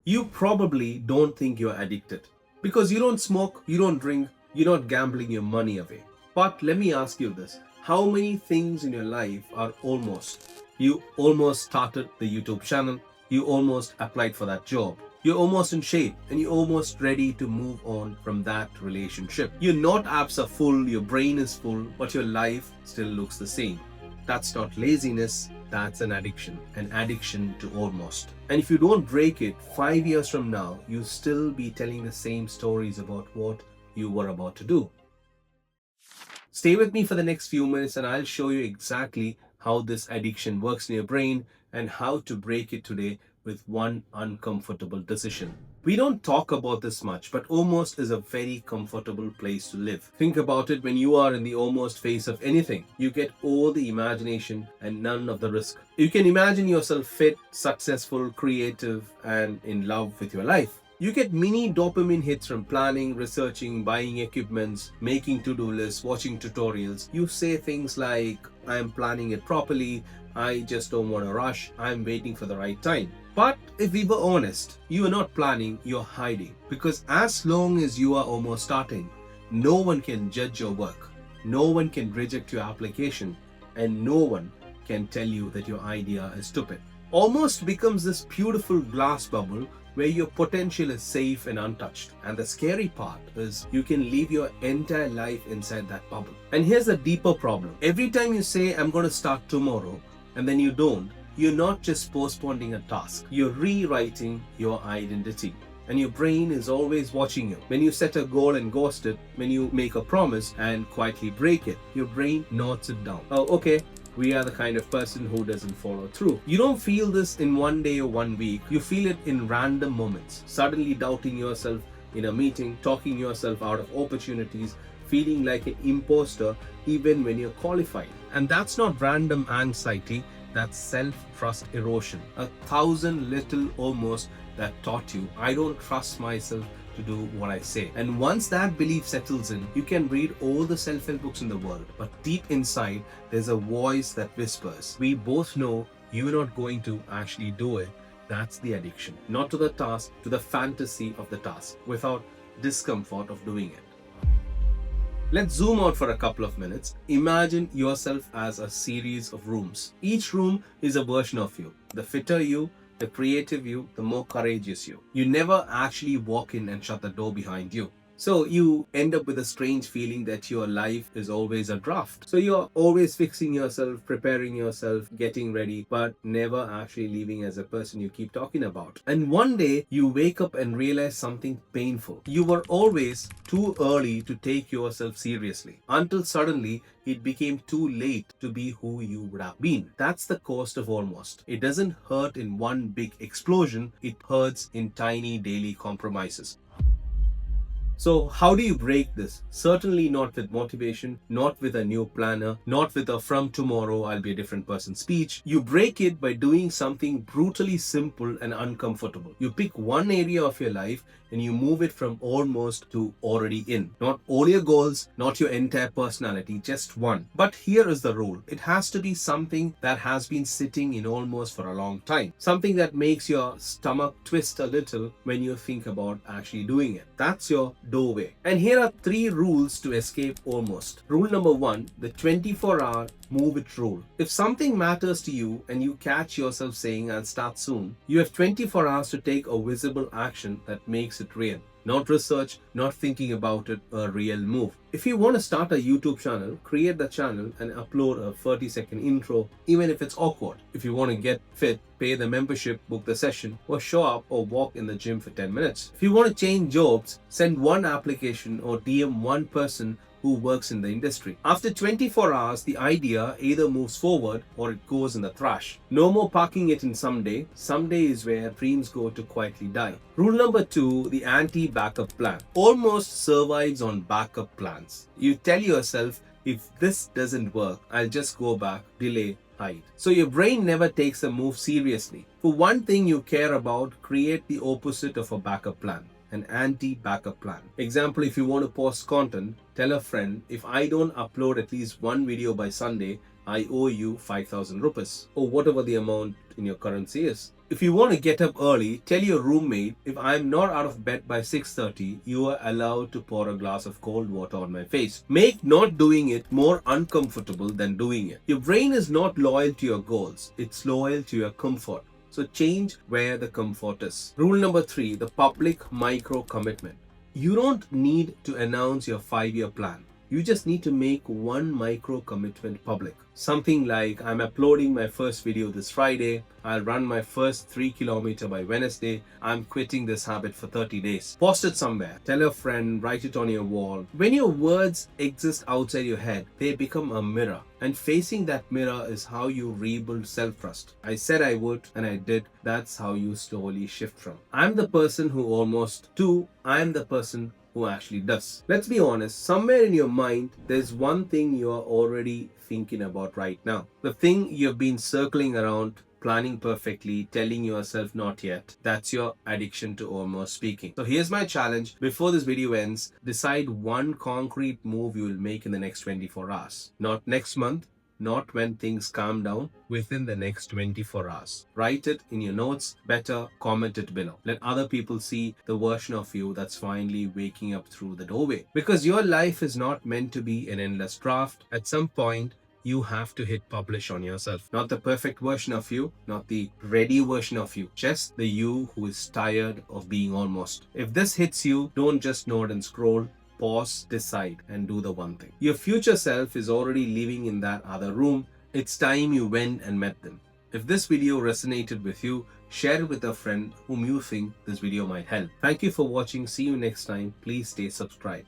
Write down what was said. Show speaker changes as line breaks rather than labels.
You probably don't think you're addicted because you don't smoke, you don't drink, you're not gambling your money away. But let me ask you this, how many things in your life are almost? You almost started the YouTube channel, you almost applied for that job, you're almost in shape, and you're almost ready to move on from that relationship. Your note apps are full, your brain is full, but your life still looks the same. That's not laziness, that's an addiction to almost. And if you don't break it, 5 years from now, you'll still be telling the same stories about what you were about to do. Stay with me for the next few minutes and I'll show you exactly how this addiction works in your brain and how to break it today with one uncomfortable decision. We don't talk about this much, but almost is a very comfortable place to live. Think about it, when you are in the almost phase of anything, you get all the imagination and none of the risk. You can imagine yourself fit, successful, creative, and in love with your life. You get mini dopamine hits from planning, researching, buying equipments, making to-do lists, watching tutorials. You say things like, I'm planning it properly, I just don't want to rush, I'm waiting for the right time. But if we were honest, you are not planning, you're hiding. Because as long as you are almost starting, no one can judge your work, no one can reject your application, and no one can tell you that your idea is stupid. Almost becomes this beautiful glass bubble where your potential is safe and untouched. And the scary part is you can live your entire life inside that bubble. And here's the deeper problem. Every time you say, I'm going to start tomorrow, and then you don't, you're not just postponing a task, you're rewriting your identity. And your brain is always watching you. When you set a goal and ghost it, when you make a promise and quietly break it, your brain nods it down. Oh, okay. We are the kind of person who doesn't follow through. You don't feel this in one day or 1 week. You feel it in random moments. Suddenly doubting yourself in a meeting, talking yourself out of opportunities, feeling like an imposter even when you're qualified. And that's not random anxiety, that's self-trust erosion. 1,000 little almost that taught you, I don't trust myself to do what I say. And once that belief settles in, you can read all the self-help books in the world, but deep inside, there's a voice that whispers, we both know you're not going to actually do it. That's the addiction. Not to the task, to the fantasy of the task, without discomfort of doing it. Let's zoom out for a couple of minutes. Imagine yourself as a series of rooms. Each room is a version of you. The fitter you, the creative you, the more courageous you. You never actually walk in and shut the door behind you. So you end up with a strange feeling that your life is always a draft. So you're always fixing yourself, preparing yourself, getting ready, but never actually leaving as a person you keep talking about. And one day you wake up and realize something painful. You were always too early to take yourself seriously, until suddenly it became too late to be who you would have been. That's the cost of almost. It doesn't hurt in one big explosion, it hurts in tiny daily compromises. So how do you break this? Certainly not with motivation, not with a new planner, not with a from tomorrow I'll be a different person speech. You break it by doing something brutally simple and uncomfortable. You pick one area of your life and you move it from almost to already in. Not all your goals, not your entire personality, just one. But here is the rule. It has to be something that has been sitting in almost for a long time. Something that makes your stomach twist a little when you think about actually doing it. That's your doorway. And here are 3 rules to escape almost. Rule number 1, the 24-hour move it rule. If something matters to you and you catch yourself saying I'll start soon, you have 24 hours to take a visible action that makes it real. Not research, not thinking about it, a real move. If you want to start a YouTube channel, create the channel and upload a 30-second intro, even if it's awkward. If you want to get fit, pay the membership, book the session, or show up or walk in the gym for 10 minutes. If you want to change jobs, send one application or DM one person who works in the industry. After 24 hours, the idea either moves forward or it goes in the trash. No more parking it in someday. Someday is where dreams go to quietly die. Rule number 2, the anti-backup plan. Almost survives on backup plans. You tell yourself, if this doesn't work, I'll just go back, delay, hide. So your brain never takes a move seriously. For one thing you care about, create the opposite of a backup plan. An anti-backup plan. Example, if you want to post content, tell a friend, if I don't upload at least one video by Sunday, I owe you 5,000 rupees or whatever the amount in your currency is. If you want to get up early, tell your roommate, if I'm not out of bed by 6:30, you are allowed to pour a glass of cold water on my face. Make not doing it more uncomfortable than doing it. Your brain is not loyal to your goals, it's loyal to your comfort. So change where the comfort is. Rule number 3, the public micro commitment. You don't need to announce your 5-year plan. You just need to make one micro commitment public. Something like, I'm uploading my first video this Friday, I'll run my first 3 kilometers by Wednesday, I'm quitting this habit for 30 days. Post it somewhere, tell a friend, write it on your wall. When your words exist outside your head, they become a mirror. And facing that mirror is how you rebuild self-trust. I said I would, and I did. That's how you slowly shift from, I'm the person who almost, to, I'm the person who actually does. Let's be honest, somewhere in your mind, there's one thing you are already thinking about right now. The thing you've been circling around, planning perfectly, telling yourself not yet. That's your addiction to almost speaking. So here's my challenge. Before this video ends, decide one concrete move you will make in the next 24 hours. Not next month, not when things calm down, within the next 24 hours. Write it in your notes, better comment it below. Let other people see the version of you that's finally waking up through the doorway. Because your life is not meant to be an endless draft. At some point, you have to hit publish on yourself. Not the perfect version of you, not the ready version of you, just the you who is tired of being almost. If this hits you, don't just nod and scroll. Pause, decide, and do the one thing. Your future self is already living in that other room. It's time you went and met them. If this video resonated with you, share it with a friend whom you think this video might help. Thank you for watching. See you next time. Please stay subscribed.